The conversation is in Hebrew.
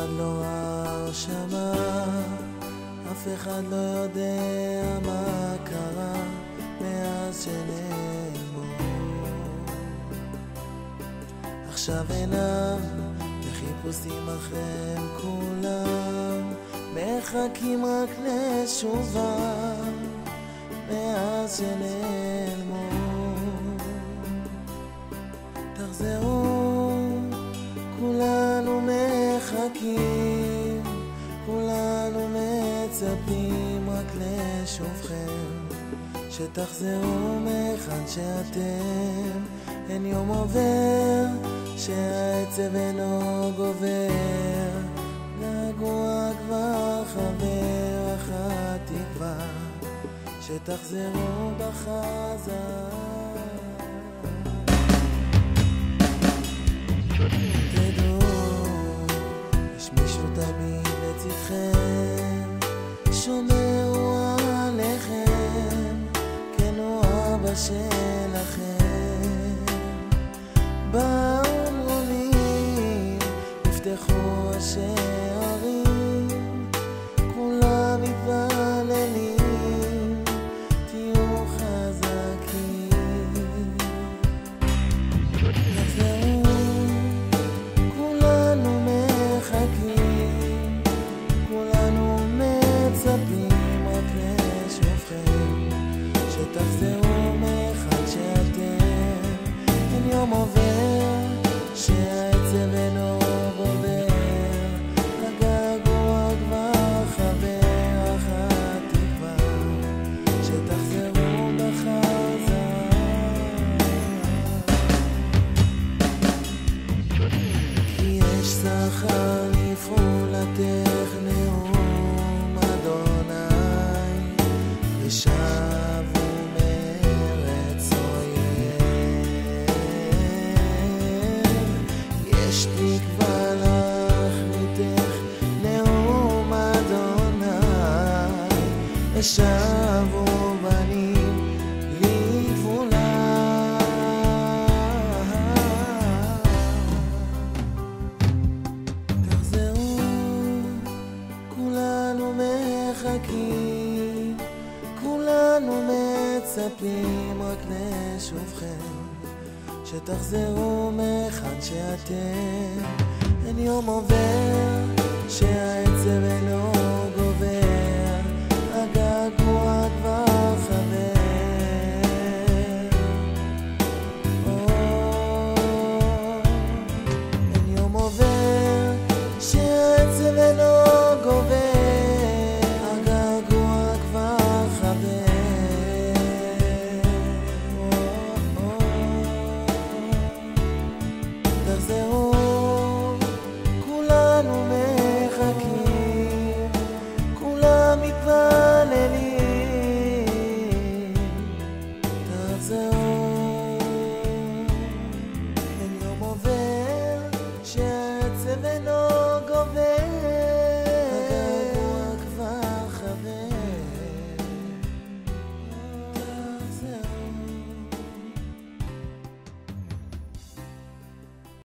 אחד לא ראה או שמע, אף אחד לא יודע מה קרה מאז שנעלמו. עכשיו אינם בחיפושים אחריהם כולם, מחכים רק לשובם מאז שנעלמו. תחזרו, כולנו מחכים, כולנו מצפים רק לשובכם, שתחזרו מכאן שאתם. אין יום עובר שהעצב אינו גובר, געגוע כבר חבר, אחת תקווה שתחזרו בחזרה. תדעו, יש מישהו תמיד לצדכם, שומר עליכם, כן הוא אבא שלכם. באומרים נפתחו השערים, כולם מתפללים, תהיו חזקים. תחזרו, כולנו מחכים, כולנו מצפים רק לשובכם, שתחזרו מכאן שאתם. אין יום עובר שהעצב אינו גובר, הגעגוע כבר חבר, אחת תקווה שתחזרו בחזרה. כי יש שכר לפעולתך נאום אדוני, ושבו מארץ אויב. יש תקווה לך מתך נאום אדוני, ושבו בנים לגבולה. תחזרו, כולנו מחכים, כולנו מצפים רק לשובכם, שתחזרו מכאן שאתם. אין יום עובר שהעצב אינו